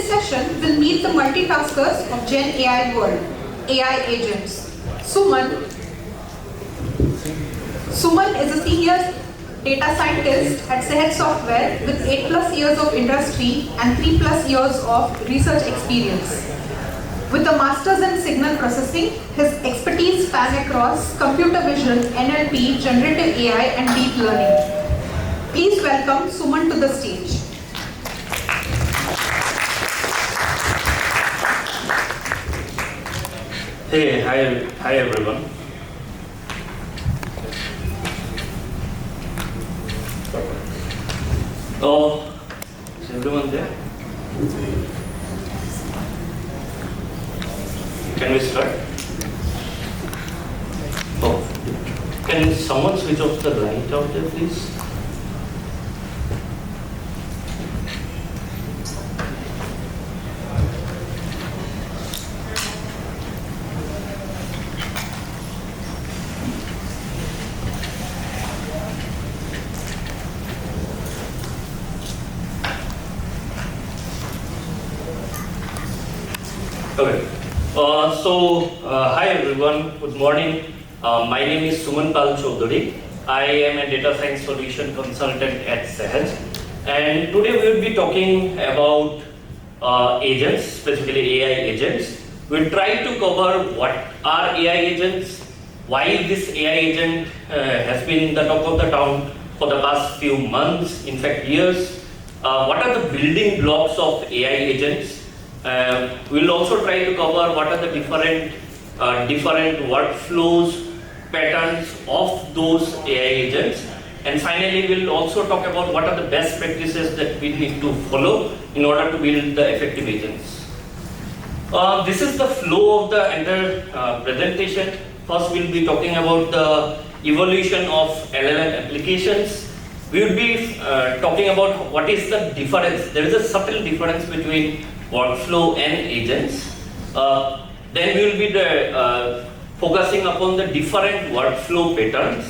today's session, we'll meet the multitaskers of Gen AI world, AI agents. Suman is a senior data scientist at Sahaj Software with 8+ years of industry and 3+ years of research experience. With a master's in signal processing, his expertise span across computer vision, NLP, generative AI, and deep learning. Please welcome Suman to the stage. Hey, hi everyone. Oh, is everyone there? Can we start? Oh, can someone switch off the light out there, please? Okay. Hi everyone, good morning. My name is Suman Paul Choudhury. I am a data science solution consultant at Sahaj. And today we will be talking about agents, specifically AI agents. We'll try to cover what are AI agents, why this AI agent has been the talk of the town for the past few months, in fact years. What are the building blocks of AI agents? We'll also try to cover what are the different workflows, patterns of those AI agents. And finally, we'll also talk about what are the best practices that we need to follow in order to build the effective agents. This is the flow of the entire presentation. First, we'll be talking about the evolution of LLM applications. We will be talking about what is the difference. There is a subtle difference between workflow and agents. Then we will be focusing upon the different workflow patterns.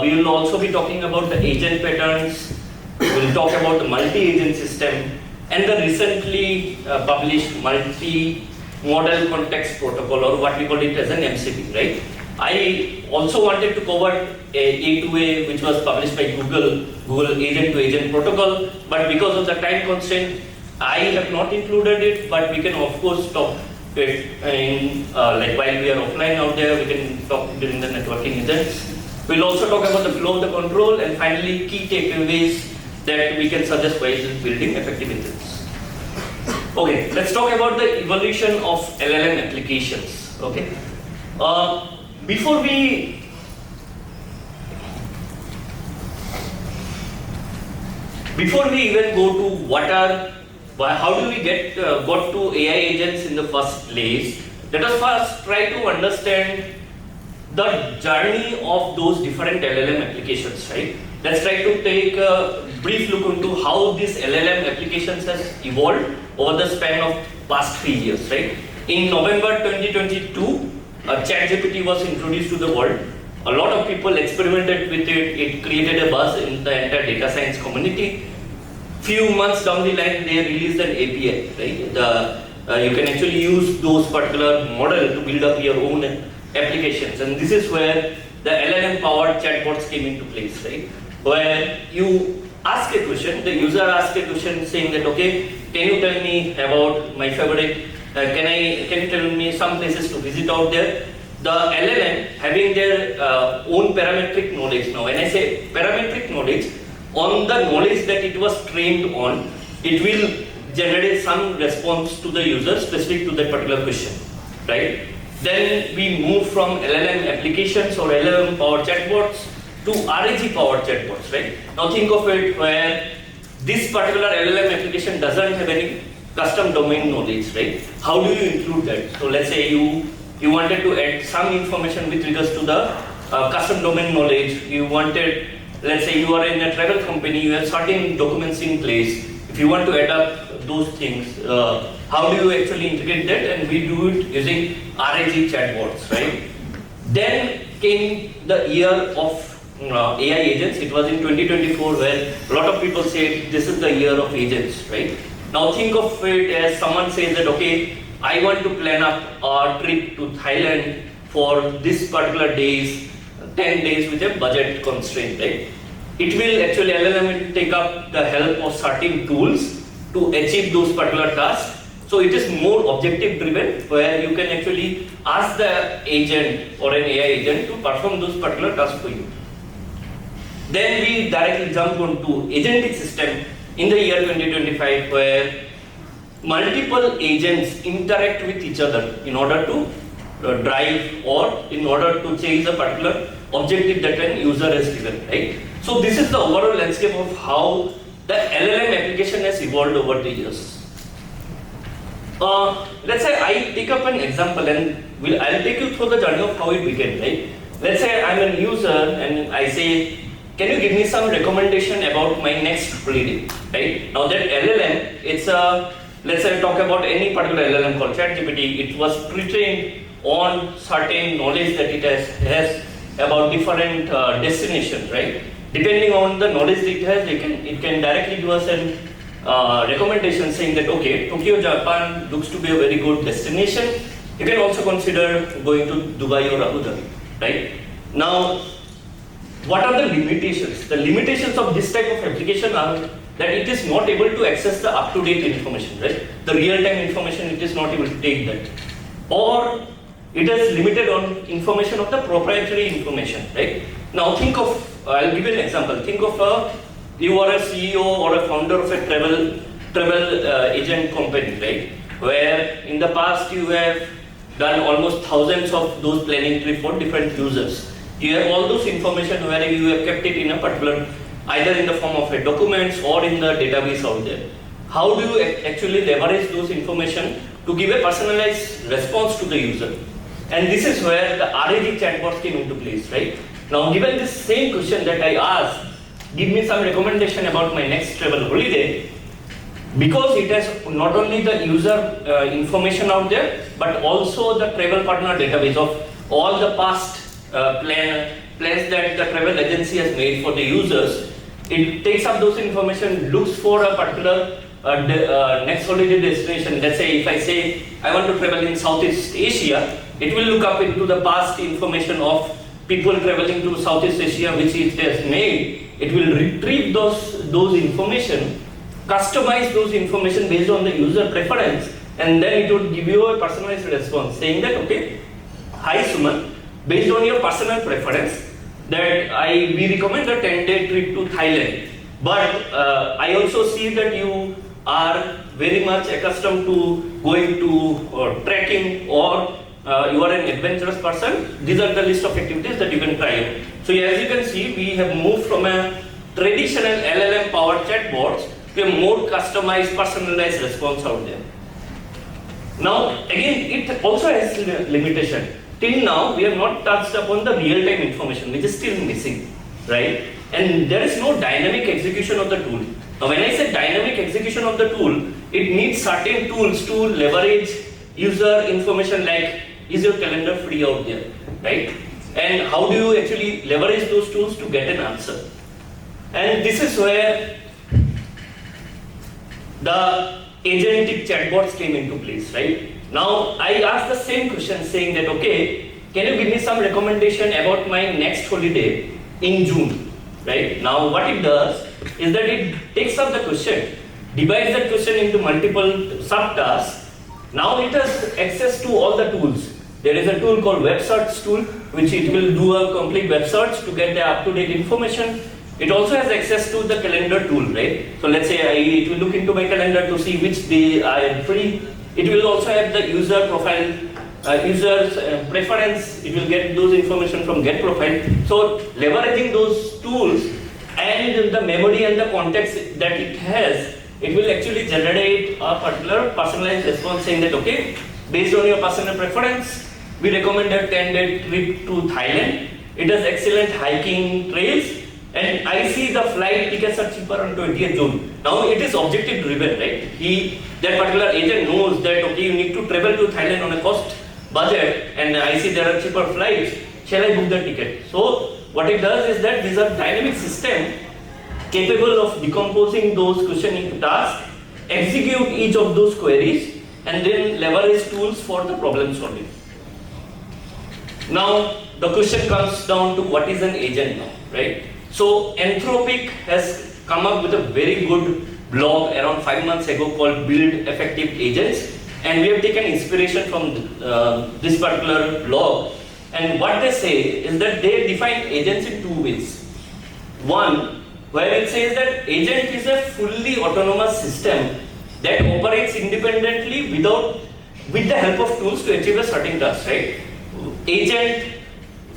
We will also be talking about the agent patterns. We will talk about the multi-agent system and the recently published multi-model context protocol, or what we call it as an MCP, right? I also wanted to cover A2A, which was published by Google agent-to-agent protocol, but because of the time constraint, I have not included it, but we can of course talk it in, like while we are offline out there, we can talk during the networking events. We'll also talk about the flow of the control and finally key takeaways that we can suggest while building effective agents. Okay, let's talk about the evolution of LLM applications. Okay, before we even go to how do we got to AI agents in the first place, let us first try to understand the journey of those different LLM applications, right? Let's try to take a brief look into how this LLM applications has evolved over the span of past 3 years, right? In November 2022, ChatGPT was introduced to the world. A lot of people experimented with it. It created a buzz in the entire data science community. Few months down the line, they released an API, right? You can actually use those particular model to build up your own applications, and this is where the LLM-powered chatbots came into place, right? Where you ask a question, the user asks a question saying that, okay, can you tell me about my favorite? Can you tell me some places to visit out there? The LLM having their own parametric knowledge. Now, when I say parametric knowledge, on the knowledge that it was trained on, it will generate some response to the user specific to that particular question, right? Then we move from LLM applications or LLM powered chatbots to RAG powered chatbots, right? Now think of it where this particular LLM application doesn't have any custom domain knowledge, right? How do you include that? So let's say you wanted to add some information with regards to the custom domain knowledge. You wanted, let's say you are in a travel company, you have certain documents in place. If you want to add up those things, how do you actually integrate that? And we do it using RAG chatbots, right? Then came the year of AI agents. It was in 2024 where a lot of people said this is the year of agents, right? Now think of it as someone says that, okay, I want to plan up a trip to Thailand for this particular days, 10 days with a budget constraint, right? It will actually, LLM will take up the help of certain tools to achieve those particular tasks. So it is more objective driven, where you can actually ask the agent or an AI agent to perform those particular tasks for you. Then we directly jump onto agentic system in the year 2025, where multiple agents interact with each other in order to drive or in order to change a particular objective that an user has given, right? So this is the overall landscape of how the LLM application has evolved over the years. Let's say I take up an example and I'll take you through the journey of how it began, right? Let's say I'm a user and I say, can you give me some recommendation about my next holiday, right? Now that LLM, it's a, let's say I talk about any particular LLM called ChatGPT, it was pre-trained on certain knowledge that it has about different destinations, right? Depending on the knowledge it has, it can directly give us an recommendation saying that, okay, Tokyo, Japan looks to be a very good destination. You can also consider going to Dubai or Abu Dhabi, right? Now, what are the limitations? The limitations of this type of application are that it is not able to access the up-to-date information, right? The real-time information, it is not able to take that. Or it is limited on information of the proprietary information, right? Now think of, I'll give you an example. Think of you are a CEO or a founder of a travel agent company, right? Where in the past you have done almost thousands of those planning trips for different users. You have all those information where you have kept it in a particular, either in the form of a documents or in the database out there. How do you actually leverage those information to give a personalized response to the user? And this is where the RAG chatbots came into place, right? Now, given this same question that I asked, give me some recommendation about my next travel holiday, because it has not only the user information out there, but also the travel partner database of all the past plans that the travel agency has made for the users. It takes up those information, looks for a particular next holiday destination. Let's say if I say I want to travel in Southeast Asia, it will look up into the past information of people traveling to Southeast Asia which it has made. It will retrieve those information, customize those information based on the user preference, and then it would give you a personalized response saying that, okay, hi Suman, based on your personal preference, that we recommend a 10-day trip to Thailand. But I also see that you are very much accustomed to going to trekking, or you are an adventurous person. These are the list of activities that you can try. So as you can see, we have moved from a traditional LLM powered chatbots to a more customized, personalized response out there. Now again, it also has limitation. Till now, we have not touched upon the real-time information, which is still missing, right? And there is no dynamic execution of the tool. Now, when I say dynamic execution of the tool, it needs certain tools to leverage user information, like, is your calendar free out there, right? And how do you actually leverage those tools to get an answer? And this is where the agentic chatbots came into place, right? Now, I asked the same question saying that, okay, can you give me some recommendation about my next holiday in June, right? Now, what it does is that it takes up the question, divides that question into multiple subtasks. Now, it has access to all the tools. There is a tool called web search tool, which it will do a complete web search to get the up-to-date information. It also has access to the calendar tool, right? So let's say it will look into my calendar to see which day I am free. It will also have the user profile, user's preference. It will get those information from get profile. So leveraging those tools and the memory and the context that it has, it will actually generate a particular personalized response saying that, okay, based on your personal preference, we recommend a 10-day trip to Thailand. It has excellent hiking trails, and I see the flight tickets are cheaper on 20th June. Now it is objective driven, right? That particular agent knows that, okay, you need to travel to Thailand on a cost budget, and I see there are cheaper flights. Shall I book the ticket? So what it does is that these are dynamic system capable of decomposing those questions into tasks execute each of those queries, and then leverage tools for the problem solving. Now, the question comes down to what is an agent now, right? So, Anthropic has come up with a very good blog around 5 months ago called Build Effective Agents, and we have taken inspiration from this particular blog. And what they say is that they define agents in two ways. One, where it says that agent is a fully autonomous system that operates independently with the help of tools to achieve a certain task, right? Agent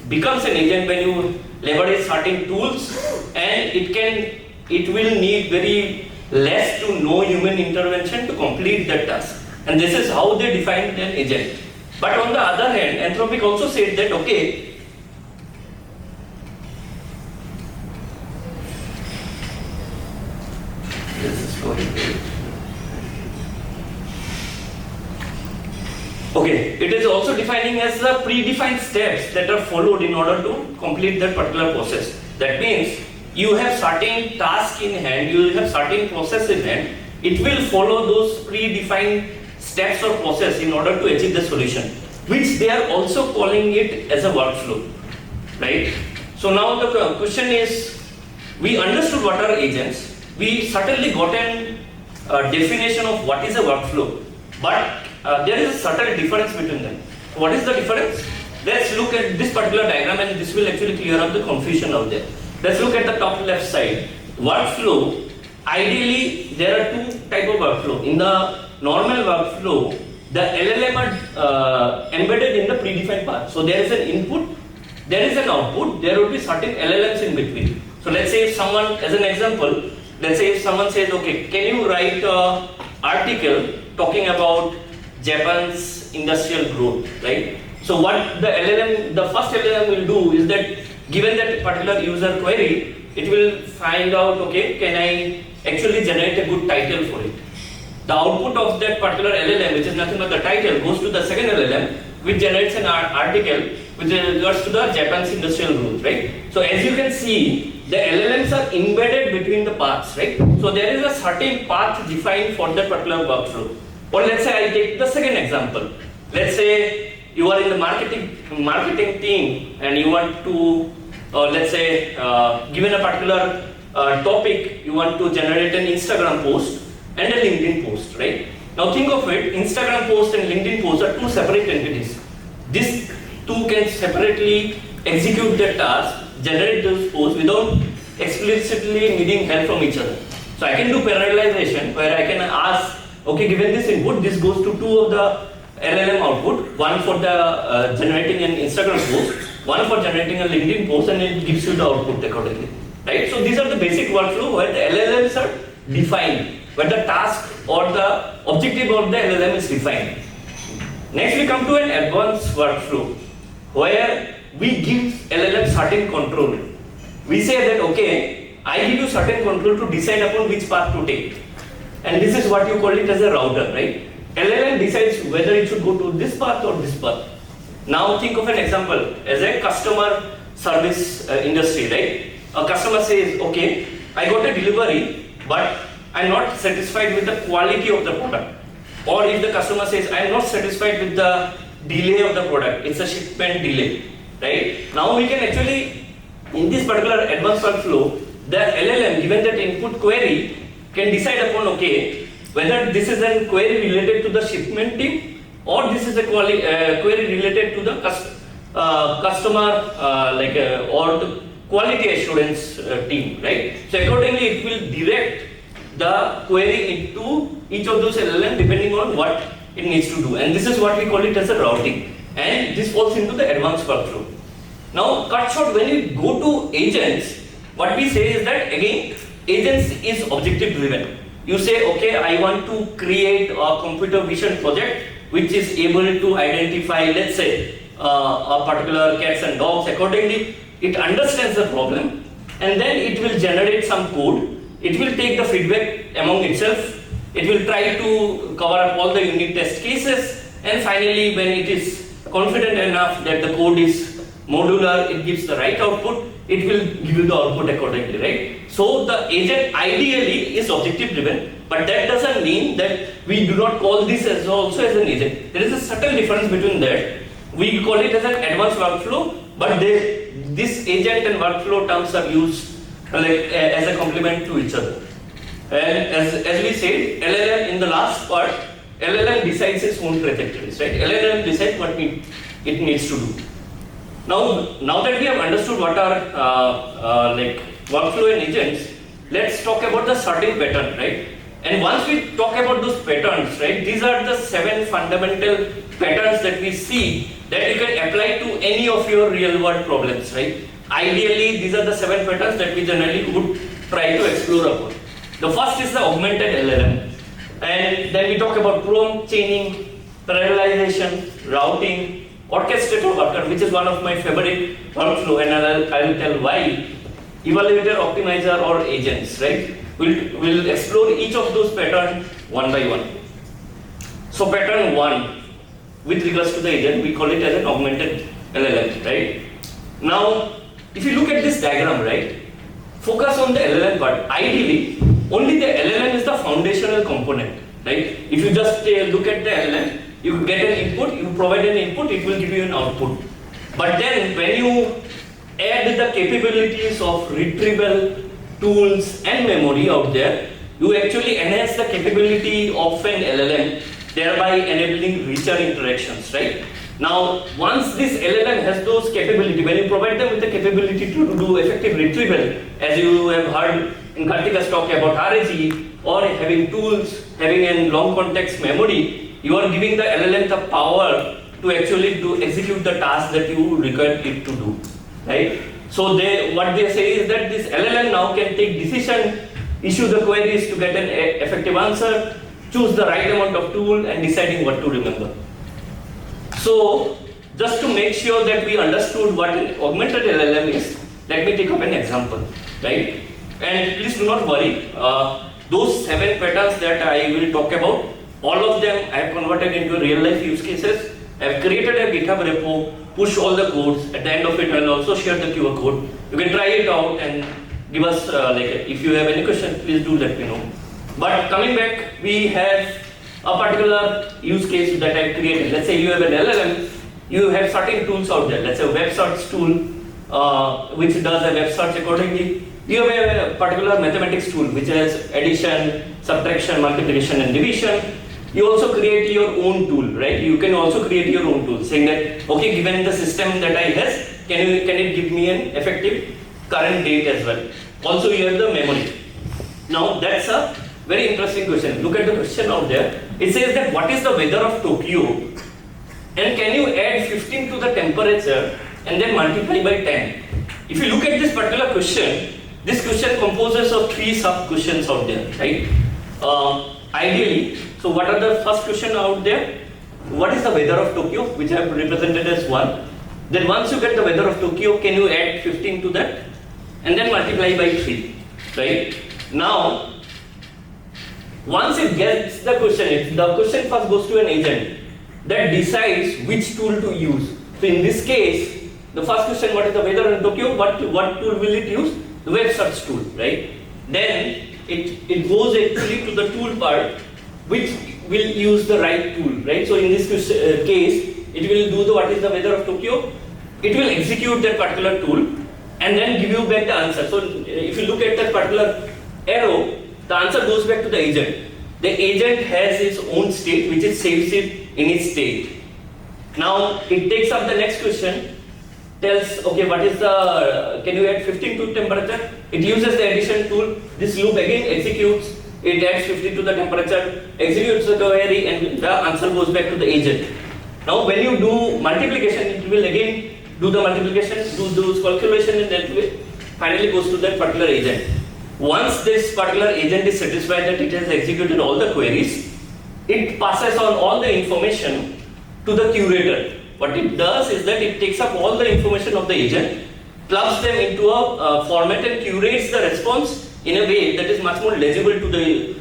becomes an agent when you leverage certain tools, and it will need very less to no human intervention to complete that task. And this is how they define an agent. But on the other hand, Anthropic also said that, okay, it is also defining as the predefined steps that are followed in order to complete that particular process. That means you have certain task in hand, you have certain process in hand, it will follow those predefined steps or process in order to achieve the solution, which they are also calling it as a workflow, right? So now the question is, we understood what are agents, we certainly got a definition of what is a workflow, but there is a subtle difference between them. What is the difference? Let's look at this particular diagram, and this will actually clear up the confusion out there. Let's look at the top left side. Workflow, ideally there are two types of workflow. In the normal workflow, the LLM are embedded in the predefined path. So there is an input, there is an output, there will be certain LLMs in between. So let's say if someone, as an example, let's say if someone says, okay, can you write an article talking about Japan's industrial growth, right? So what the first LLM will do is that, given that particular user query, it will find out, okay, can I actually generate a good title for it? The output of that particular LLM, which is nothing but the title, goes to the second LLM, which generates an article which regards to the Japan's industrial growth, right? So as you can see, the LLMs are embedded between the paths, right? So there is a certain path defined for that particular workflow. Or let's say I take the second example. Let's say you are in the marketing team and you want to, let's say, given a particular topic, you want to generate an Instagram post and a LinkedIn post, right? Now think of it, Instagram post and LinkedIn post are two separate entities. These two can separately execute the task, generate those posts without explicitly needing help from each other. So I can do parallelization where I can ask, okay, given this input, this goes to two of the LLM output, one for the generating an Instagram post, one for generating a LinkedIn post, and it gives you the output accordingly, right? So these are the basic workflow where the LLMs are defined, where the task or the objective of the LLM is defined. Next we come to an advanced workflow where we give LLM certain control. We say that, okay, I give you certain control to decide upon which path to take. And this is what you call it as a router, right? LLM decides whether it should go to this path or this path. Now think of an example as a customer service industry, right? A customer says, okay, I got a delivery, but I'm not satisfied with the quality of the product. Or if the customer says, I'm not satisfied with the delay of the product, it's a shipment delay, right? Now we can actually, in this particular advanced workflow, the LLM, given that input query, can decide upon, okay, whether this is a query related to the shipment team or this is a query related to the customer or the quality assurance team, right? So accordingly, it will direct the query into each of those LLM depending on what it needs to do. And this is what we call it as a routing. And this falls into the advanced workflow. Now, cut short, when you go to agents, what we say is that, again, agents is objective driven. You say, okay, I want to create a computer vision project which is able to identify, let's say, a particular cats and dogs. Accordingly, it understands the problem and then it will generate some code. It will take the feedback among itself. It will try to cover up all the unit test cases, and finally, when it is confident enough that the code is modular, it gives the right output, it will give you the output accordingly, right? So the agent ideally is objective driven, But that doesn't mean that we do not call this as also as an agent. There is a subtle difference between that. We call it as an advanced workflow, but this agent and workflow terms are used as a complement to each other. And as we said, LLM in the last part, LLM decides its own trajectories, right? LLM decides what it needs to do. Now that we have understood what are workflow and agents, let's talk about the sorting pattern, right? And once we talk about those patterns, right, these are the 7 fundamental patterns that we see that you can apply to any of your real world problems, right? Ideally, these are the 7 patterns that we generally would try to explore upon. The first is the augmented LLM. And then we talk about prompt chaining, parallelization, routing, orchestrator worker, which is one of my favorite workflow, and I will tell why. Evaluator, optimizer, or agents, right? We'll explore each of those patterns one by one. So pattern 1, with regards to the agent, we call it as an augmented LLM, right? Now, if you look at this diagram, right, focus on the LLM part. Ideally, only the LLM is the foundational component, right? If you just look at the LLM, you get an input, you provide an input, it will give you an output. But then when you add the capabilities of retrieval, tools and memory out there, you actually enhance the capability of an LLM, thereby enabling richer interactions, right? Now, once this LLM has those capabilities, when you provide them with the capability to do effective retrieval, as you have heard in Kartika's talk about RAG, or having tools, having a long context memory, you are giving the LLM the power to actually execute the task that you require it to do, right? So what they say is that this LLM now can take decision, issue the queries to get an effective answer, choose the right amount of tool, and deciding what to remember. So just to make sure that we understood what an augmented LLM is, let me take up an example, right? And please do not worry, those 7 patterns that I will talk about, all of them I have converted into real life use cases. I have created a GitHub repo, push all the codes. At the end of it, I will also share the QR code. You can try it out and give us, if you have any question, please do let me know. But coming back, we have a particular use case that I have created. Let's say you have an LLM, you have certain tools out there. Let's say a web search tool, which does a web search accordingly. You have a particular mathematics tool, which has addition, subtraction, multiplication, and division. You also create your own tool, right? You can also create your own tool, saying that, okay, given the system that I has, can it give me an effective current date as well? Also, you have the memory. Now, that's a very interesting question. Look at the question out there. It says that what is the weather of Tokyo? And can you add 15 to the temperature and then multiply by 10? If you look at this particular question, this question composes of 3 sub-questions out there, right? Ideally, so what are the first question out there? What is the weather of Tokyo, which I have represented as 1. Then once you get the weather of Tokyo, can you add 15 to that? And then multiply by 3, right? Now, once it gets the question first goes to an agent that decides which tool to use. So in this case, the first question, what is the weather in Tokyo? What tool will it use? The web search tool, right? Then it goes actually to the tool part, which will use the right tool, right? So in this case, it will do the what is the weather of Tokyo. It will execute that particular tool and then give you back the answer. So if you look at that particular arrow, the answer goes back to the agent. The agent has its own state, which it saves it in its state. Now it takes up the next question, tells, okay, what is the, can you add 15 to temperature? It uses the addition tool. This loop again executes. It adds 15 to the temperature, executes the query, and the answer goes back to the agent. Now when you do multiplication, it will again do the multiplication, do those calculations, and then finally goes to that particular agent. Once this particular agent is satisfied that it has executed all the queries, it passes on all the information to the curator. What it does is that it takes up all the information of the agent, plugs them into a format and curates the response in a way that is much more legible to the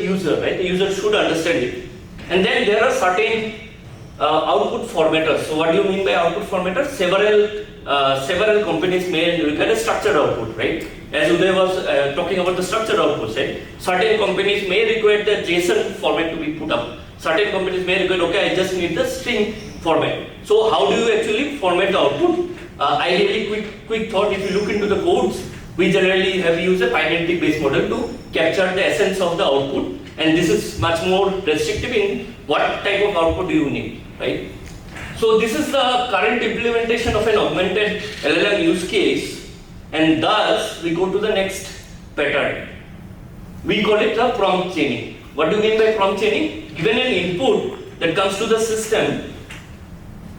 user, right? The user should understand it. And then there are certain output formatters. So what do you mean by output formatters? Several companies may require a structured output, right? as Uday was talking about the structured outputs, right? Certain companies may require the JSON format to be put up. Certain companies may require, okay, I just need the string format. So how do you actually format the output? Ideally, quick thought, if you look into the codes, we generally have used a pydantic based model to capture the essence of the output, and this is much more restrictive in what type of output do you need, right? So this is the current implementation of an augmented LLM use case, and thus we go to the next pattern. We call it the prompt chaining. What do you mean by prompt chaining? Given an input that comes to the system,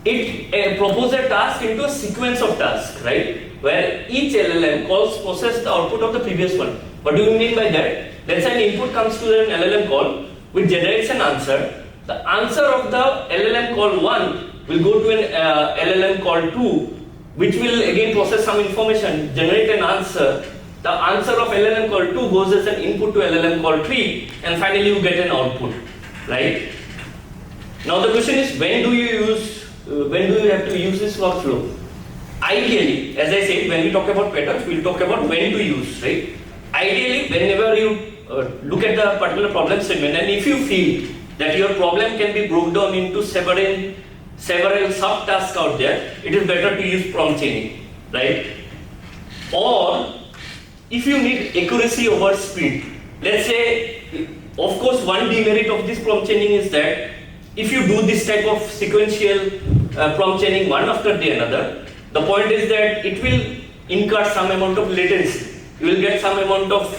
it proposes a task into a sequence of tasks, right? Where each LLM calls process the output of the previous one. What do you mean by that? Let's say an input comes to an LLM call, which generates an answer. The answer of the LLM call 1 will go to an LLM call 2, which will again process some information, generate an answer. The answer of LLM call 2 goes as an input to LLM call 3, and finally you get an output, right? Now the question is, when do you have to use this workflow? Ideally, as I said, when we talk about patterns, we'll talk about when to use, right? Ideally, whenever you look at the particular problem statement, and if you feel that your problem can be broken down into several subtasks out there, it is better to use prompt chaining, right? Or if you need accuracy over speed, let's say, of course, one demerit of this prompt chaining is that if you do this type of sequential prompt chaining one after the another, the point is that it will incur some amount of latency. You will get some amount of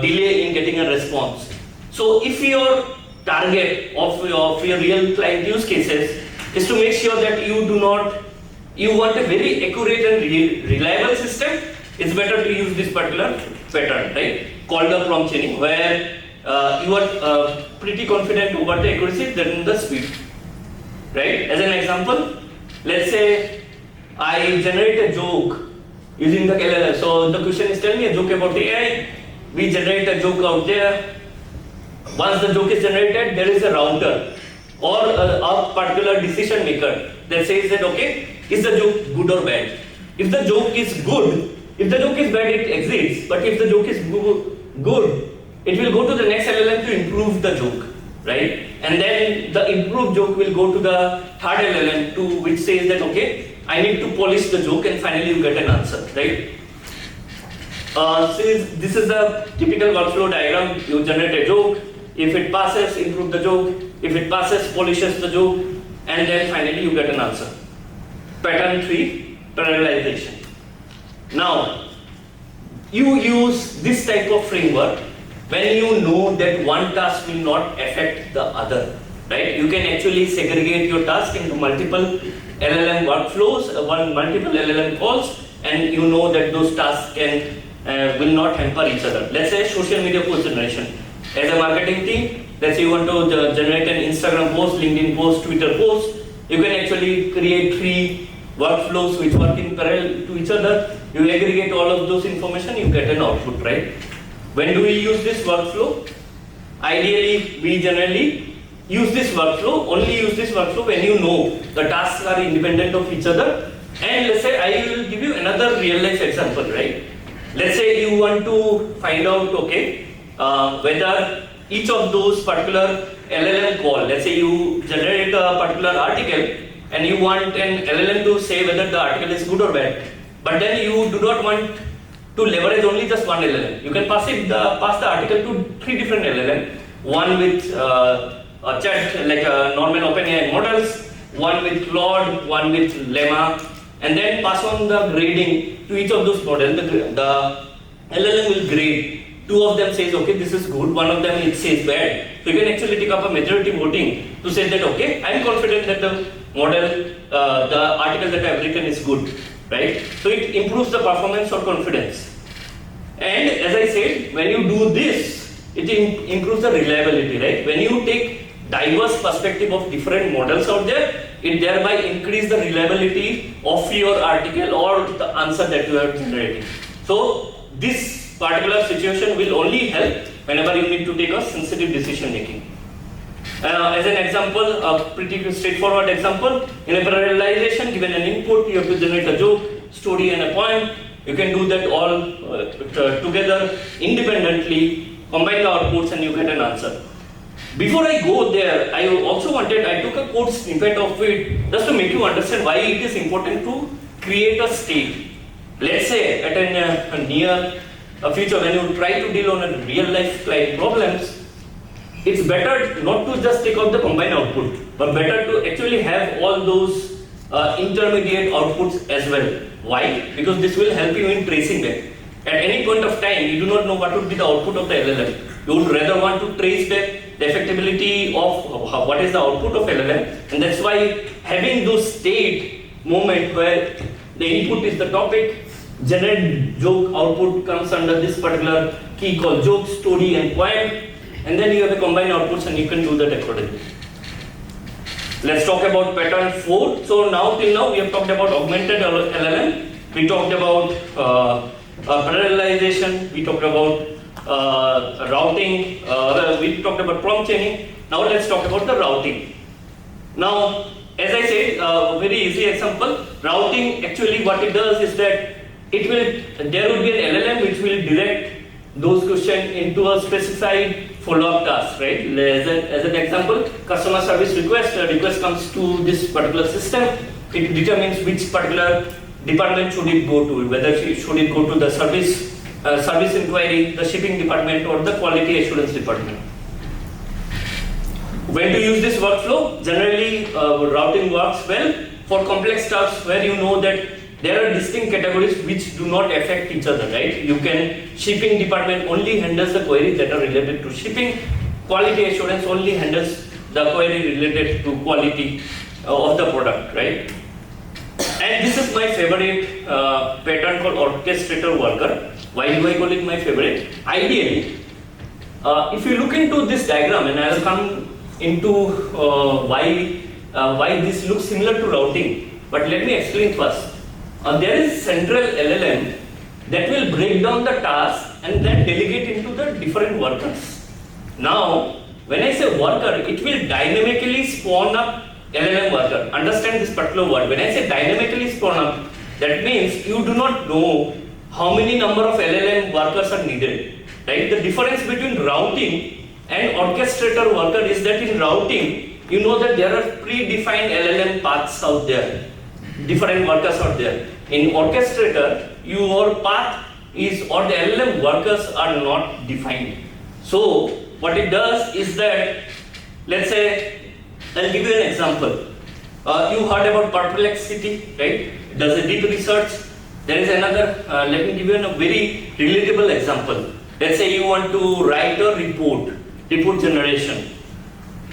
delay in getting a response. So if your target of your real client use cases is to make sure that you want a very accurate and reliable system, it's better to use this particular pattern, right? Called the prompt chaining, where you are pretty confident over the accuracy than the speed, right? As an example, let's say I generate a joke using the LLM. So the question is, tell me a joke about the AI. We generate a joke out there. Once the joke is generated, there is a router or a particular decision maker that says that, okay, is the joke good or bad? If the joke is good, if the joke is bad, it exits. But if the joke is good, it will go to the next LLM to improve the joke, right? And then the improved joke will go to the third LLM which says that, okay, I need to polish the joke, and finally you get an answer, right? So this is the typical workflow diagram. You generate a joke. If it passes, improve the joke. If it passes, polishes the joke, and then finally you get an answer. Pattern 3, parallelization. Now, you use this type of framework when you know that one task will not affect the other, right? You can actually segregate your task into multiple LLM workflows, multiple LLM calls, and you know that those tasks will not hamper each other. Let's say social media post generation. As a marketing team, let's say you want to generate an Instagram post, LinkedIn post, Twitter post, you can actually create 3 workflows which work in parallel to each other. You aggregate all of those information, you get an output, right? When do we use this workflow? Ideally, we generally use this workflow, only use this workflow when you know the tasks are independent of each other. And let's say I will give you another real life example, right? Let's say you want to find out, okay, whether each of those particular LLM call, let's say you generate a particular article and you want an LLM to say whether the article is good or bad, but then you do not want to leverage only just one LLM. You can pass the article to 3 different LLM, one with a chat like a normal OpenAI models, one with Claude, one with Lemma, and then pass on the grading to each of those models. The LLM will grade. 2 of them says, okay, this is good, one of them it says bad. So you can actually take up a majority voting to say that, okay, I am confident that the model, the article that I have written is good, right? So it improves the performance or confidence. And as I said, when you do this, it improves the reliability, right? When you take diverse perspective of different models out there, it thereby increase the reliability of your article or the answer that you are generating. So this particular situation will only help whenever you need to take a sensitive decision making. As an example, a pretty straightforward example, in a parallelization, given an input, you have to generate a joke, story and a poem. You can do that all together independently, combine the outputs and you get an answer. Before I go there, I took a code snippet of it just to make you understand why it is important to create a state. Let's say at a near future, when you try to deal on a real life client problems, it's better not to just take out the combined output, but better to actually have all those intermediate outputs as well. Why? Because this will help you in tracing them. At any point of time, you do not know what would be the output of the LLM. You would rather want to trace the effectability of what is the output of LLM, and that's why having those state moment where the input is the topic, generate joke output comes under this particular key called joke, story and poem, and then you have a combined outputs and you can do that accordingly. Let's talk about pattern 4. So now till now we have talked about augmented LLM, we talked about parallelization, we talked about routing, we talked about prompt chaining. Now let's talk about the routing. Now, as I said, very easy example, routing actually what it does is that there would be an LLM which will direct those questions into a specified follow-up task, right? As an example, customer service request, a request comes to this particular system, it determines which particular department should it go to, whether should it go to the service inquiry, the shipping department or the quality assurance department. When to use this workflow? Generally, routing works well for complex tasks where you know that there are distinct categories which do not affect each other, right? You can, shipping department only handles the queries that are related to shipping, quality assurance only handles the query related to quality of the product, right? And this is my favorite pattern called orchestrator worker. Why do I call it my favorite? Ideally, if you look into this diagram, and I'll come into why this looks similar to routing, but let me explain first. There is central LLM that will break down the task and then delegate into the different workers. Now, when I say worker, it will dynamically spawn up LLM worker. Understand this particular word. When I say dynamically spawn up, that means you do not know how many number of LLM workers are needed. Right? The difference between routing and orchestrator worker is that in routing, you know that there are predefined LLM paths out there. Different workers out there. In orchestrator, your path is, or the LLM workers are not defined. So what it does is that, let's say, I'll give you an example. You heard about perplexity, right? It does a deep research. There is another, let me give you a very relatable example. Let's say you want to write a report generation.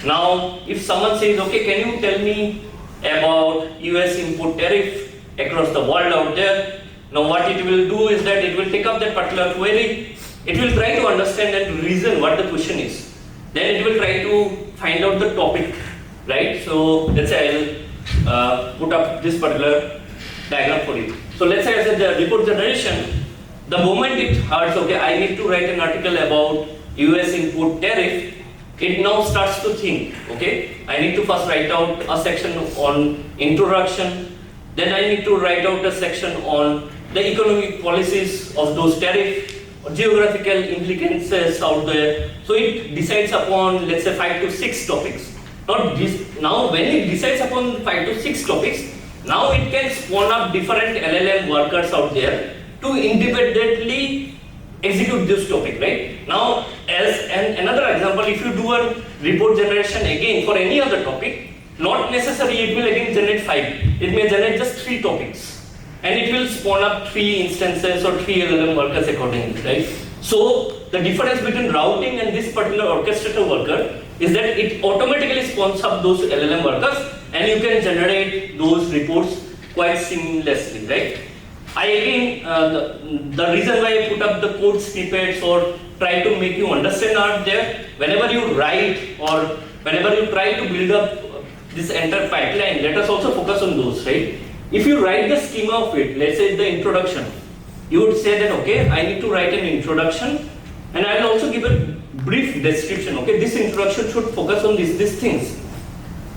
Now, if someone says, okay, can you tell me about US input tariff across the world out there? Now what it will do is that it will take up that particular query, it will try to understand and reason what the question is. Then it will try to find out the topic, right? So let's say I'll put up this particular diagram for you. So let's say as a report generation, the moment it hears, okay, I need to write an article about US input tariff, it now starts to think, okay, I need to first write out a section on introduction, then I need to write out a section on the economic policies of those tariff, geographical implications out there. So it decides upon, let's say, 5 to 6 topics. Now when it decides upon 5 to 6 topics, now it can spawn up different LLM workers out there to independently execute this topic, right? Now, as another example, if you do a report generation again for any other topic, not necessarily it will again generate 5. It may generate just 3 topics. And it will spawn up 3 instances or 3 LLM workers accordingly, right? So, the difference between routing and this particular orchestrator worker is that it automatically spawns up those LLM workers and you can generate those reports quite seamlessly, right? I again, the reason why I put up the code snippets or try to make you understand out there, whenever you write or whenever you try to build up this entire pipeline, let us also focus on those, right? If you write the schema of it, let's say the introduction, you would say that, okay, I need to write an introduction and I will also give a brief description, okay, this introduction should focus on these things.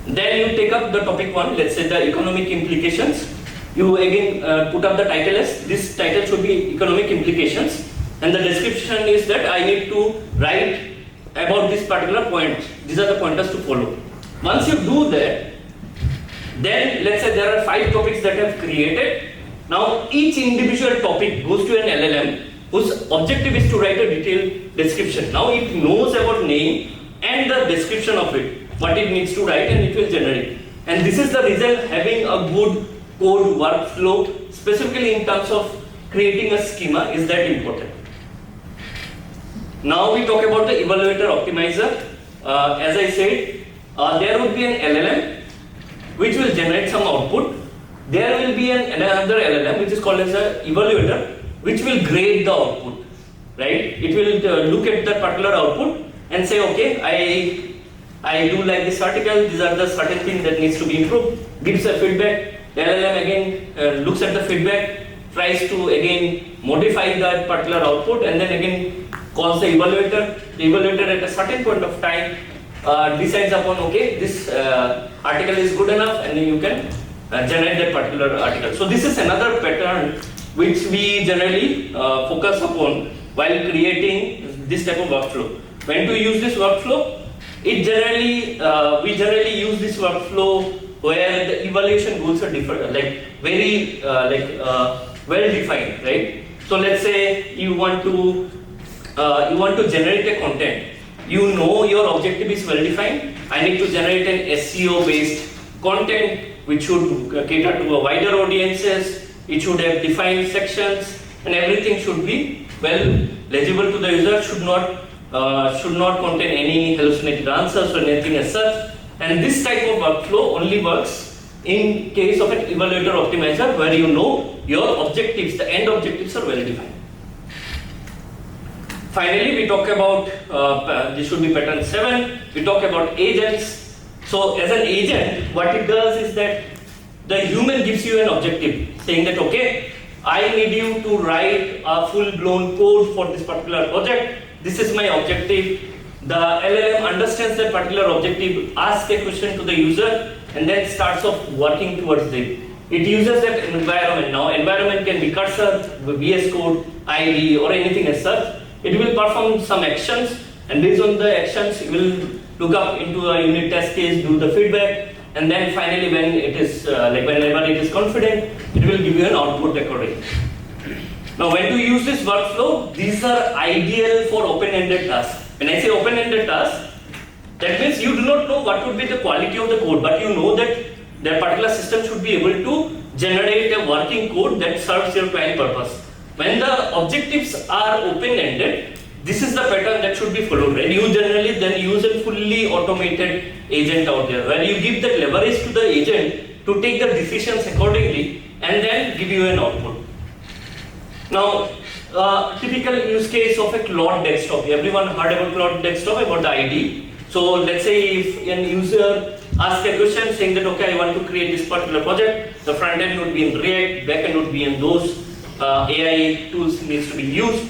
Then you take up the topic 1, let's say the economic implications. you again put up the title as this title should be economic implications, and the description is that I need to write about this particular point. These are the pointers to follow. Once you do that, then let's say there are 5 topics that I have created. Now each individual topic goes to an LLM whose objective is to write a detailed description. Now it knows about name and the description of it, what it needs to write, and it will generate. And this is the reason having a good code workflow, specifically in terms of creating a schema, is that important. Now we talk about the evaluator optimizer. As I said, there would be an LLM which will generate some output. There will be another LLM which is called as an evaluator, which will grade the output, right? It will look at that particular output and say, okay, I do like this article, these are the certain things that needs to be improved, gives a feedback. The LLM again looks at the feedback, tries to again modify that particular output, and then again calls the evaluator. The evaluator at a certain point of time decides upon, okay, this article is good enough, and then you can generate that particular article. So this is another pattern which we generally focus upon while creating this type of workflow. When to use this workflow? We generally use this workflow where the evaluation goals are different, like very well defined, right? So let's say you want to generate a content. You know your objective is well defined. I need to generate an SEO based content which should cater to a wider audiences. It should have defined sections, and everything should be well legible to the user. Should not contain any hallucinated answers or anything as such. And this type of workflow only works in case of an evaluator optimizer, where you know your objectives, the end objectives are well defined. Finally, we talk about this should be pattern 7. We talk about agents. So as an agent, what it does is that the human gives you an objective, saying that, okay, I need you to write a full-blown code for this particular project. This is my objective. The LLM understands that particular objective, asks a question to the user, and then starts off working towards it. It uses that environment. Now, environment can be cursor, VS Code, IDE, or anything as such. It will perform some actions, and based on the actions, it will look up into a unit test case, do the feedback, and then finally, when it is whenever it is confident, it will give you an output accordingly. Now, when to use this workflow, these are ideal for open-ended tasks. When I say open-ended tasks, that means you do not know what would be the quality of the code, but you know that that particular system should be able to generate a working code that serves your client purpose. When the objectives are open-ended, this is the pattern that should be followed, right? You generally then use a fully automated agent out there, where you give that leverage to the agent to take the decisions accordingly and then give you an output. Now, typical use case of a Claude desktop. Everyone heard about Claude desktop, about the ID. So let's say if an user asks a question saying that, okay, I want to create this particular project, the front end would be in React, back end would be in those AI tools needs to be used.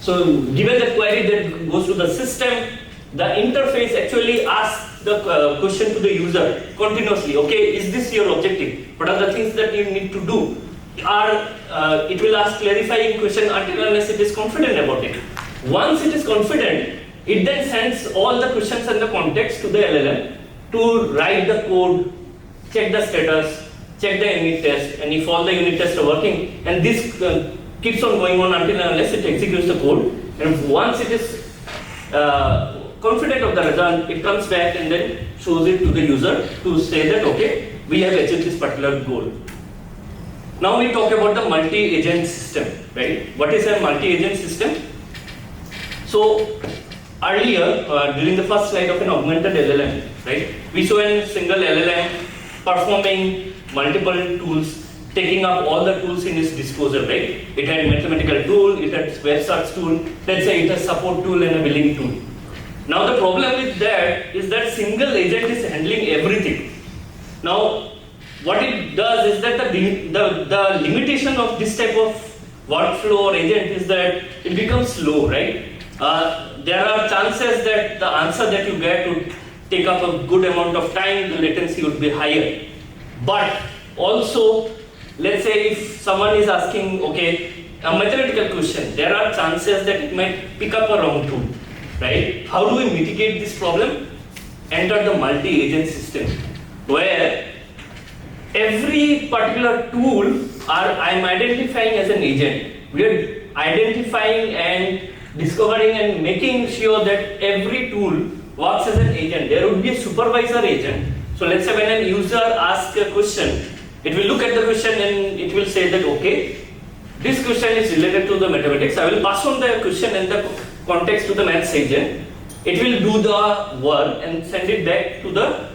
So given that query that goes to the system, the interface actually asks the question to the user continuously. Okay, is this your objective? What are the things that you need to do? It will ask clarifying question until unless it is confident about it. Once it is confident, it then sends all the questions and the context to the LLM to write the code, check the status, check the unit test, and if all the unit tests are working, and this keeps on going on until unless it executes the code. And once it is confident of the result, it comes back and then shows it to the user to say that, okay, we have achieved this particular goal. Now we talk about the multi-agent system, right? What is a multi-agent system? So earlier, during the first slide of an augmented LLM, right, we saw a single LLM performing multiple tools, taking up all the tools in its disposal, right? It had mathematical tool, it had web search tool, let's say it has support tool and a billing tool. Now the problem with that is that single agent is handling everything. Now what it does is that the limitation of this type of workflow or agent is that it becomes slow, right? There are chances that the answer that you get would take up a good amount of time, the latency would be higher. But also let's say if someone is asking, okay, a mathematical question, there are chances that it might pick up a wrong tool, right? How do we mitigate this problem? Enter the multi-agent system, where every particular tool I'm identifying as an agent. We are identifying and discovering and making sure that every tool works as an agent. There would be a supervisor agent. So let's say when a user asks a question, it will look at the question and it will say that, okay, this question is related to the mathematics. I will pass on the question and the context to the maths agent. It will do the work and send it back to the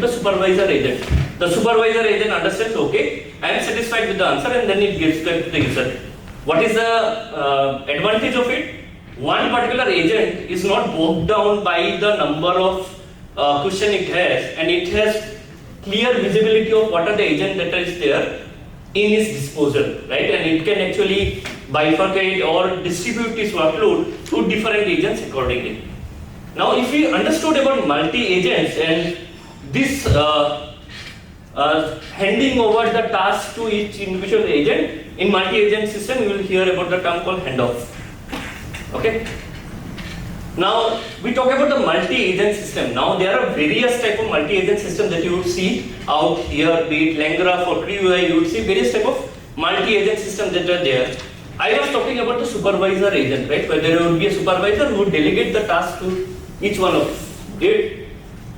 supervisor agent. The supervisor agent understands, okay, I am satisfied with the answer, and then it gives back to the user. What is the advantage of it? One particular agent is not bogged down by the number of question it has, and it has clear visibility of what are the agent that is there in its disposal, right? And it can actually bifurcate or distribute its workload to different agents accordingly. Now, if we understood about multi-agents and this handing over the task to each individual agent, in multi-agent system you will hear about the term called handoff. Okay. Now we talk about the multi-agent system. Now there are various type of multi-agent system that you would see out here, be it LangGraph or TreeUI. You would see various type of multi-agent systems that are there. I was talking about the supervisor agent, right? Where there would be a supervisor who would delegate the task to each one of it.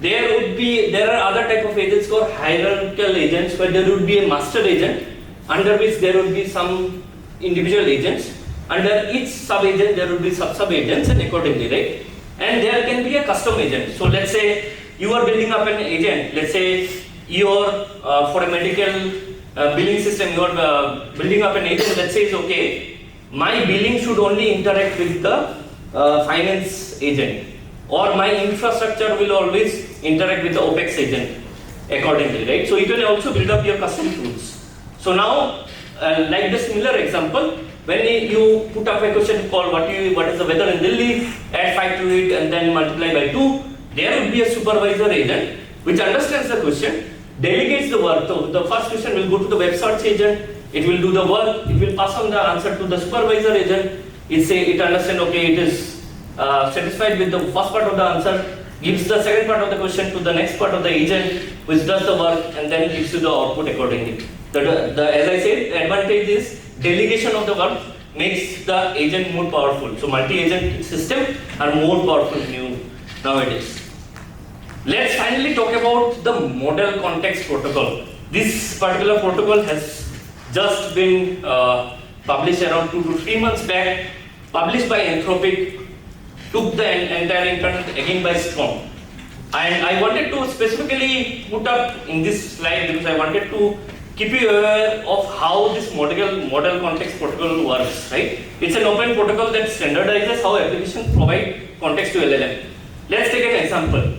There are other type of agents called hierarchical agents, where there would be a master agent under which there would be some individual agents. Under each sub-agent there would be sub-agents, and accordingly, right? And there can be a custom agent. So let's say you are building up an agent. Let's say for a medical billing system, you are building up an agent that says, okay, my billing should only interact with the finance agent, or my infrastructure will always interact with the OPEX agent accordingly, right? So you can also build up your custom tools. So now, like the similar example, when you put up a question called what is the weather in Delhi, add 5 to it and then multiply by 2, there would be a supervisor agent which understands the question, delegates the work. So the first question will go to the web search agent, it will do the work, it will pass on the answer to the supervisor agent. It understands, okay, it is satisfied with the first part of the answer, gives the second part of the question to the next part of the agent which does the work, and then gives you the output accordingly. As I said, the advantage is delegation of the work makes the agent more powerful. So multi-agent systems are more powerful nowadays. Let's finally talk about the model context protocol. This particular protocol has just been published around 2 to 3 months back, published by Anthropic, took the entire internet again by storm. And I wanted to specifically put up in this slide because I wanted to keep you aware of how this model context protocol works, right? It's an open protocol that standardizes how applications provide context to LLM. Let's take an example.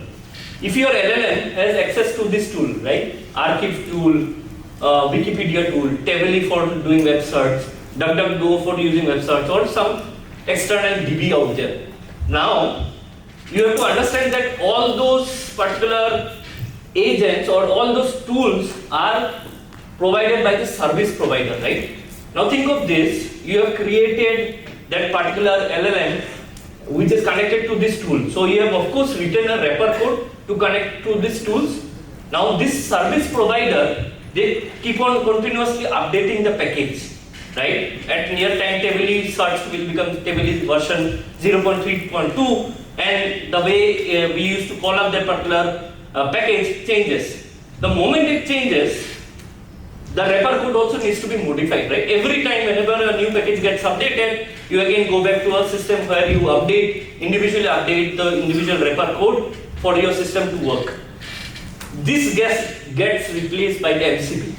If your LLM has access to this tool, right? Archive tool, Wikipedia tool, Tably for doing web search, DuckDuckGo for using web search, or some external DB out there. Now, you have to understand that all those particular agents or all those tools are provided by the service provider, right? Now think of this, you have created that particular LLM which is connected to this tool. So you have of course written a wrapper code to connect to these tools. Now this service provider, they keep on continuously updating the package, right? At near time Tably search will become Tably version 0.3.2, and the way we used to call up that particular package changes. The moment it changes, the wrapper code also needs to be modified, right? Every time whenever a new package gets updated, you again go back to a system where you individually update the individual wrapper code for your system to work. This gets replaced by the MCP.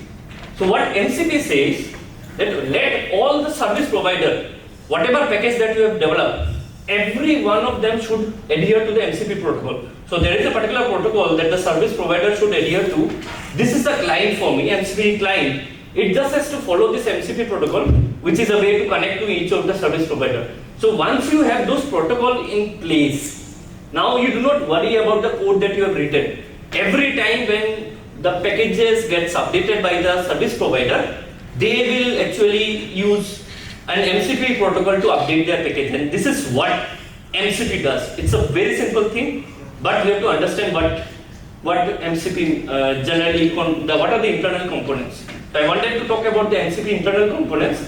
So what MCP says, that let all the service provider, whatever package that you have developed, every one of them should adhere to the MCP protocol. So there is a particular protocol that the service provider should adhere to. This is the client for me, MCP client. It just has to follow this MCP protocol, which is a way to connect to each of the service provider. So once you have those protocols in place, now you do not worry about the code that you have written. Every time when the packages gets updated by the service provider, they will actually use an MCP protocol to update their package, and this is what MCP does. It's a very simple thing, but we have to understand what MCP generally, what are the internal components. So I wanted to talk about the MCP internal components.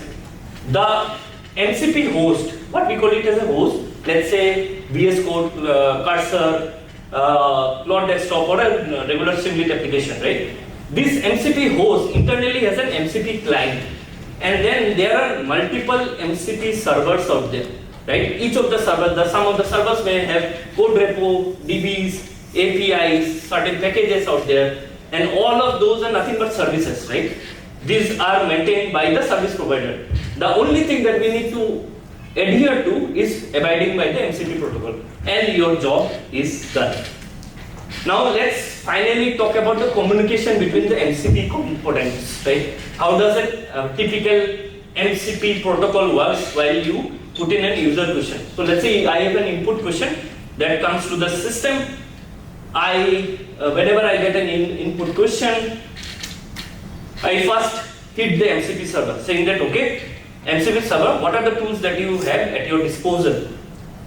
The MCP host, what we call it as a host, let's say VS Code, Cursor, Cloud Desktop, or a regular Streamlit application, right? This MCP host internally has an MCP client, and then there are multiple MCP servers out there, right? Each of the servers, some of the servers may have code repo, DBs, APIs, certain packages out there, and all of those are nothing but services, right? These are maintained by the service provider. The only thing that we need to adhere to is abiding by the MCP protocol, and your job is done. Now let's finally talk about the communication between the MCP components, right? How does a typical MCP protocol works while you put in an user question? So let's say I have an input question that comes to the system. Whenever I get an input question, I first hit the MCP server saying that, okay, MCP server, what are the tools that you have at your disposal?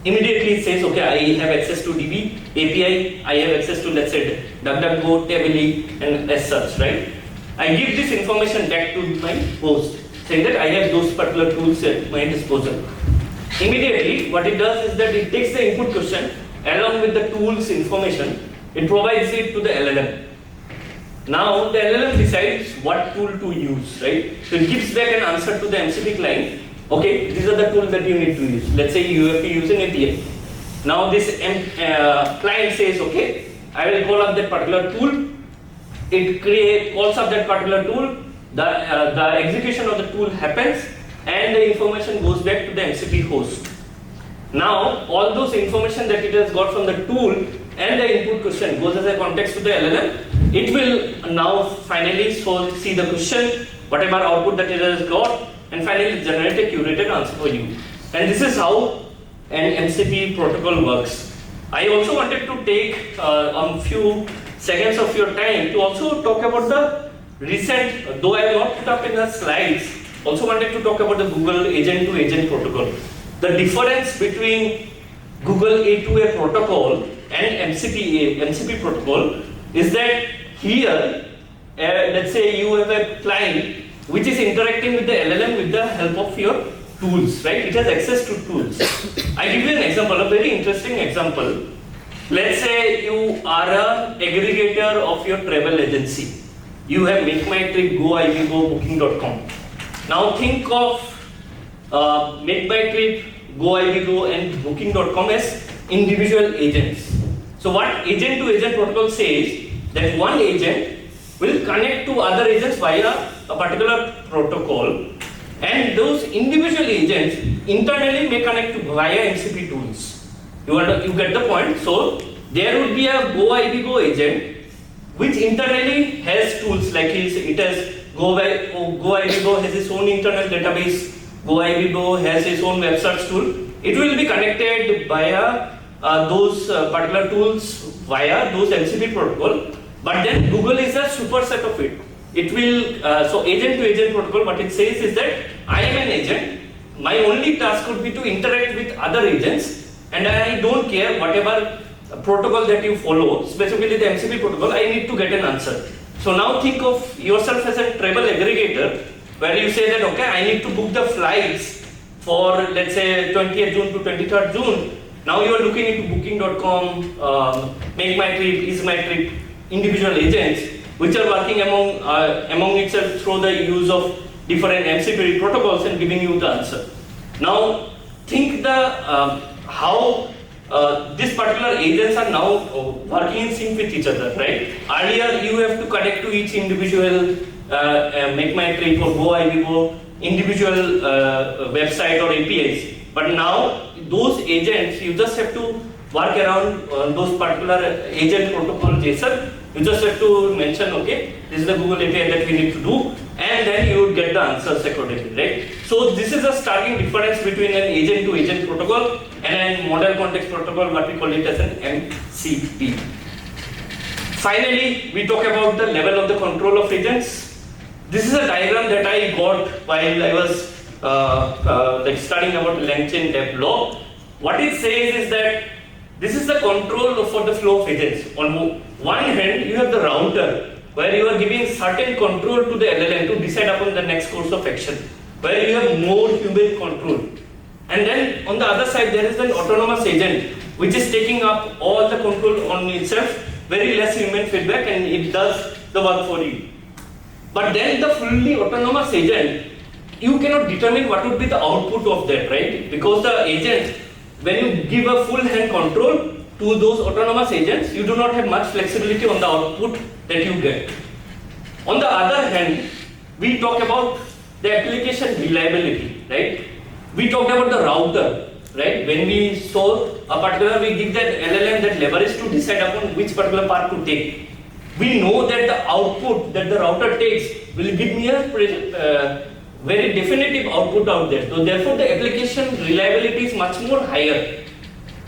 Immediately it says, okay, I have access to DB, API, I have access to, let's say, DuckDuckGo, Tably, and as such, right? I give this information back to my host, saying that I have those particular tools at my disposal. Immediately, what it does is that it takes the input question along with the tools information, it provides it to the LLM. Now the LLM decides what tool to use, right? So it gives back an answer to the MCP client. Okay, these are the tools that you need to use. Let's say you have to use an API. Now this client says, okay, I will call up that particular tool. It calls up that particular tool. The execution of the tool happens, and the information goes back to the MCP host. Now all those information that it has got from the tool and the input question goes as a context to the LLM. It will now finally see the question, whatever output that it has got, and finally generate a curated answer for you. And this is how an MCP protocol works. I also wanted to take a few seconds of your time to also talk about the recent, though I have not put up in the slides, also wanted to talk about the Google agent to agent protocol. The difference between Google A2A protocol and MCP protocol is that here, let's say you have a client which is interacting with the LLM with the help of your tools, right? It has access to tools. I give you an example, a very interesting example. Let's say you are an aggregator of your travel agency. You have Make My Trip, Go, IBGo, Booking.com. Now think of Make My Trip, Go, IBGo, and Booking.com as individual agents. So what agent to agent protocol says that one agent will connect to other agents via a particular protocol, and those individual agents internally may connect via MCP tools. You get the point? So there would be a Go IBGo agent which internally has tools like it has Go IBGo has its own internal database, Go IBGo has its own web search tool. It will be connected via those particular tools via those MCP protocol. But then Google is a superset of it. It will, so agent to agent protocol, what it says is that I am an agent, my only task would be to interact with other agents, and I don't care whatever protocol that you follow, specifically the MCP protocol, I need to get an answer. So now think of yourself as a travel aggregator, where you say that, okay, I need to book the flights for, let's say, 20th June to 23rd June. Now you are looking into Booking.com, Make My Trip, Is My Trip, individual agents which are working among itself through the use of different MCP protocols and giving you the answer. Now think how these particular agents are now working in sync with each other, right? Earlier you have to connect to each individual Make My Trip or Go IBGo individual website or APIs, but now those agents you just have to work around those particular agent protocol JSON. You just have to mention, okay, this is the Google API that we need to do, and then you would get the answers accordingly, right? So this is a starting difference between an agent to agent protocol and a model context protocol, what we call it as an MCP. Finally, we talk about the level of the control of agents. This is a diagram that I got while I was like studying about LangChain dev law. What it says is that this is the control for the flow of agents. On one hand, you have the router, where you are giving certain control to the LLM to decide upon the next course of action, where you have more human control. And then on the other side, there is an autonomous agent, which is taking up all the control on itself, very less human feedback, and it does the work for you. But then the fully autonomous agent, you cannot determine what would be the output of that, right? Because the agent, when you give a full hand control to those autonomous agents, you do not have much flexibility on the output that you get. On the other hand, we talk about the application reliability, right? We talked about the router, right? When we saw a particular, we give that LLM that leverage to decide upon which particular part to take. We know that the output that the router takes will give me a very definitive output out there. So therefore, the application reliability is much more higher.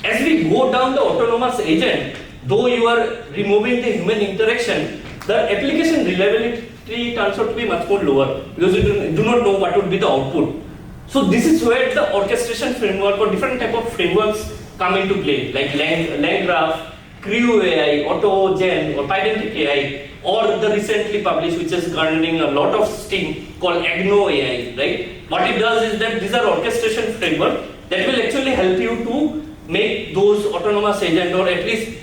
As we go down the autonomous agent, though you are removing the human interaction, the application reliability turns out to be much more lower because you do not know what would be the output. So this is where the orchestration framework or different type of frameworks come into play, like LangGraph, Crew AI, AutoGen, or Pydantic AI, or the recently published, which is garnering a lot of steam, called Agno AI, right? What it does is that these are orchestration framework that will actually help you to make those autonomous agents, or at least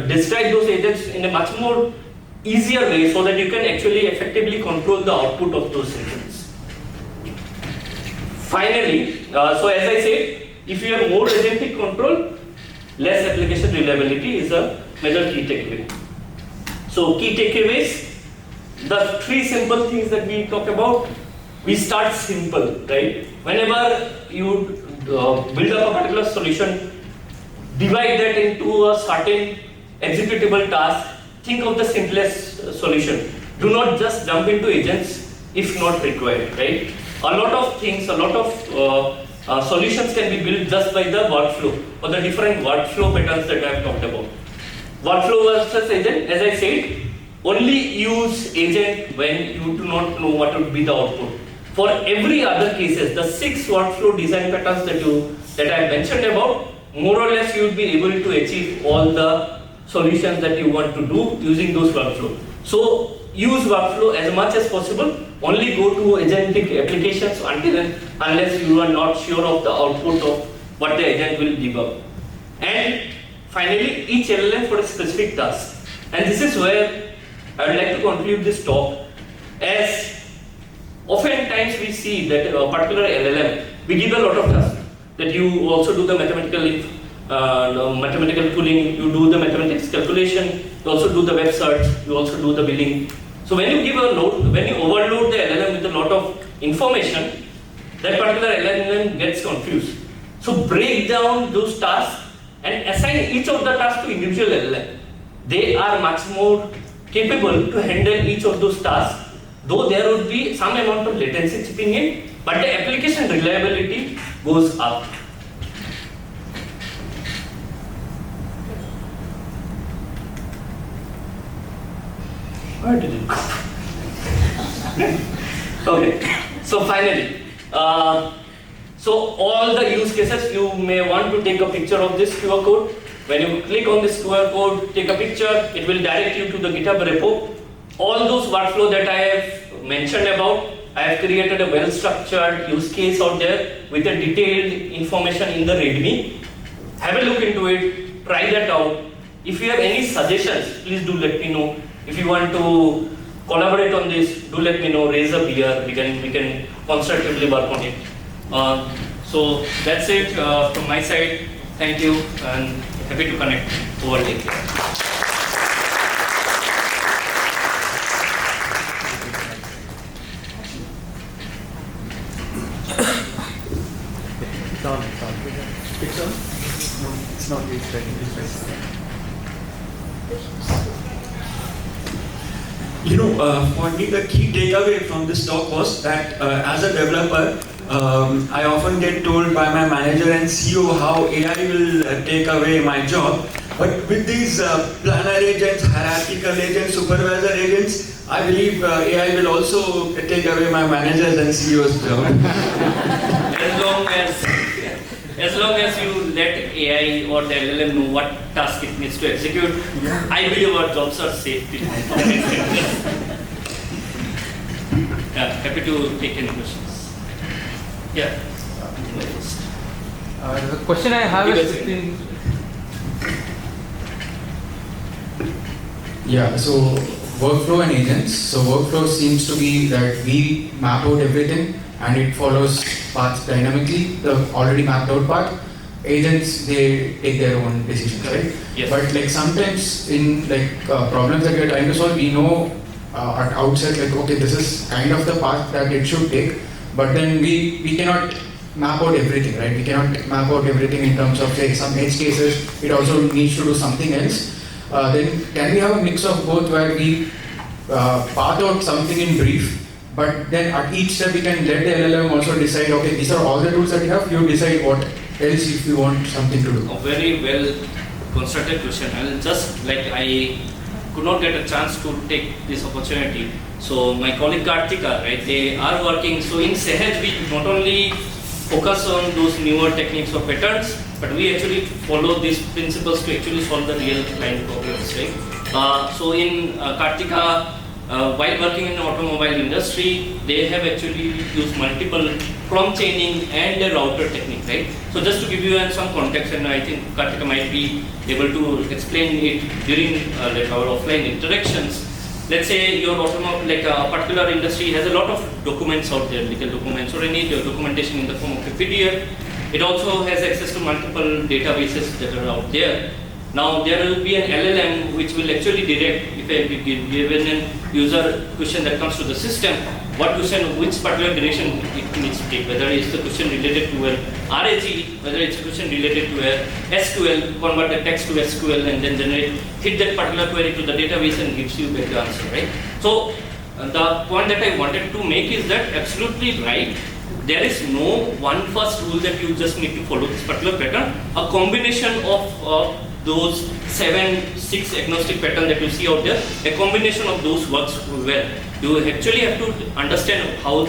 describe those agents in a much more easier way, so that you can actually effectively control the output of those agents. Finally, so as I said, if you have more agentic control, less application reliability is a major key takeaway. So key takeaways, the three simple things that we talk about, we start simple, right? Whenever you build up a particular solution, divide that into a certain executable task, think of the simplest solution. Do not just jump into agents if not required, right? A lot of things, a lot of solutions can be built just by the workflow or the different workflow patterns that I have talked about. Workflow versus agent, as I said, only use agent when you do not know what would be the output. For every other cases, the 6 workflow design patterns that I have mentioned about, more or less you will be able to achieve all the solutions that you want to do using those workflows. So use workflow as much as possible. Only go to agentic applications unless you are not sure of the output of what the agent will give up. And finally, each LLM for a specific task. And this is where I would like to conclude this talk. As oftentimes we see that a particular LLM, we give a lot of tasks. That you also do the mathematical pooling, you do the mathematics calculation, you also do the web search, you also do the billing. So when you give a load, when you overload the LLM with a lot of information, that particular LLM gets confused. So break down those tasks and assign each of the tasks to individual LLM. They are much more capable to handle each of those tasks, though there would be some amount of latency chipping in, but the application reliability goes up. Where did it go? Okay, so finally, so all the use cases, you may want to take a picture of this QR code. When you click on this QR code, take a picture, it will direct you to the GitHub repo. All those workflow that I have mentioned about, I have created a well-structured use case out there with a detailed information in the README. Have a look into it, try that out. If you have any suggestions, please do let me know. If you want to collaborate on this, do let me know, raise a beer, we can constructively work on it. So that's it from my side. Thank you and happy to connect over LinkedIn. It's on. It's on? No, it's not. It's ready. For me, the key takeaway from this talk was that as a developer, I often get told by my manager and CEO how AI will take away my job. But with these planner agents, hierarchical agents, supervisor agents, I believe AI will also take away my managers and CEOs job. As long as you let AI or the LLM know what task it needs to execute, I believe our jobs are safe. Yeah, happy to take any questions. Yeah. The question I have is Yeah, so workflow and agents. So workflow seems to be that we map out everything and it follows paths dynamically, the already mapped out path. Agents, they take their own decisions, right? Yes. But like sometimes in like problems that we are trying to solve, we know at outset like, okay, this is kind of the path that it should take, but then we cannot map out everything, right? We cannot map out everything in terms of say some edge cases, it also needs to do something else. Then can we have a mix of both where we path out something in brief, but then at each step we can let the LLM also decide, okay, these are all the tools that you have, you decide what else if you want something to do. A very well constructed question. I'll just like I could not get a chance to take this opportunity. So my colleague Kartika, right, they are working. So in Sahaj we not only focus on those newer techniques or patterns, but we actually follow these principles to actually solve the real client problems, right? So in Kartika, while working in the automobile industry, they have actually used multiple prompt chaining and a router technique, right? So just to give you some context, and I think Kartika might be able to explain it during like our offline interactions. Let's say your like a particular industry has a lot of documents out there, legal documents or any documentation in the form of a PDF. It also has access to multiple databases that are out there. Now there will be an LLM which will actually direct, if I give given a user question that comes to the system, what question, which particular direction it needs to take, whether it's the question related to an RAG, whether it's a question related to a SQL, convert the text to SQL and then hit that particular query to the database and gives you back the answer, right? So the point that I wanted to make is that absolutely right. There is no one first rule that you just need to follow this particular pattern. A combination of those 6 agnostic patterns that you see out there, a combination of those works well. You actually have to understand how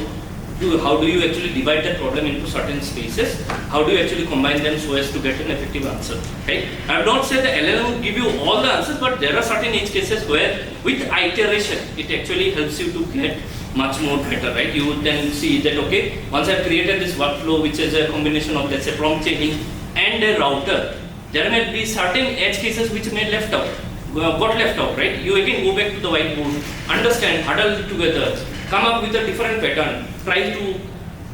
do you actually divide that problem into certain spaces, how do you actually combine them so as to get an effective answer, right? I would not say the LLM will give you all the answers, but there are certain edge cases where with iteration, it actually helps you to get much more better, right? You would then see that, okay, once I've created this workflow, which is a combination of, let's say, prompt chaining and a router, there may be certain edge cases which may got left out, right? You again go back to the whiteboard, understand, huddle together, come up with a different pattern, try to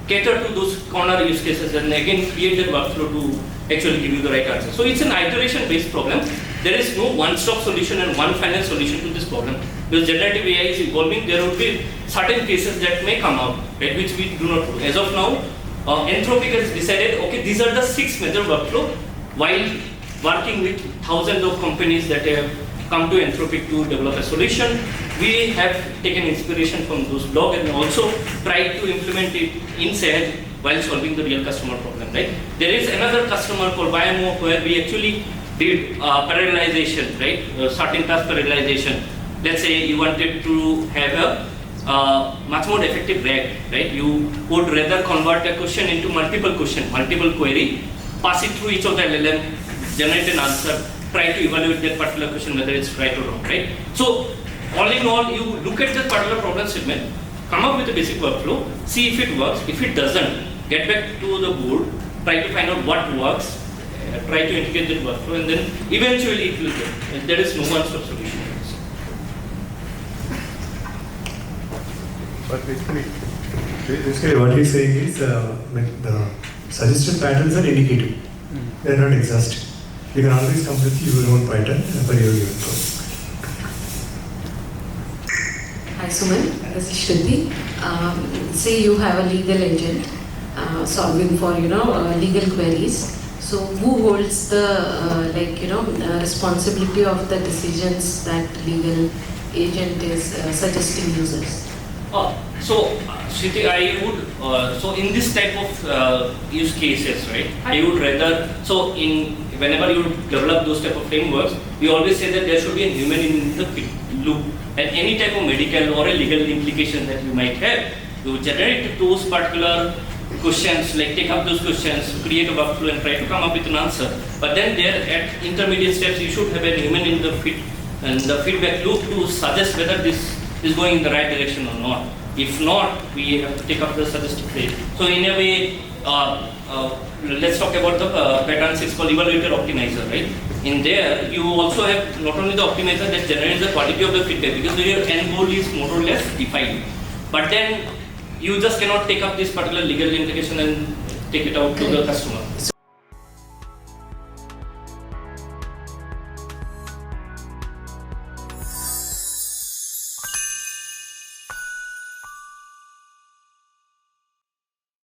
cater to those corner use cases and again create a workflow to actually give you the right answer. So it's an iteration-based problem. There is no one-stop solution and one final solution to this problem. Because generative AI is evolving, there will be certain cases that may come out, right, which we do not do. As of now, Anthropic has decided, okay, these are the 6 major workflow, while working with thousands of companies that have come to Anthropic to develop a solution. We have taken inspiration from those blogs and also tried to implement it in Sahaj while solving the real customer problem, right? There is another customer called YMO where we actually did parallelization, right? Certain task parallelization. Let's say you wanted to have a much more effective RAG, right? You would rather convert a question into multiple query, pass it through each of the LLM, generate an answer, try to evaluate that particular question whether it's right or wrong, right? So all in all, you look at that particular problem segment, come up with a basic workflow, see if it works. If it doesn't, get back to the board, try to find out what works, try to integrate that workflow, and then eventually it will get. There is no one-stop solution. But basically what he's saying is the suggested patterns are indicative. They are not exhaustive. You can always come with your own pattern for your given problem. Hi Suman, this is Shruti. Say you have a legal agent solving for legal queries. So who holds the responsibility of the decisions that legal agent is suggesting users? Shruti, I would, so in this type of use cases, right, I would rather, so in whenever you develop those type of frameworks, we always say that there should be a human in the loop. And any type of medical or a legal implication that you might have, you generate those particular questions, like take up those questions, create a workflow and try to come up with an answer. But then there at intermediate steps, you should have a human in the feedback loop to suggest whether this is going in the right direction or not. If not, we have to take up the suggestive phase. So in a way, let's talk about the pattern 6 called evaluator optimizer, right? In there, you also have not only the optimizer that generates the quality of the feedback, because your end goal is more or less defined. But then you just cannot take up this particular legal implication and take it out to the customer.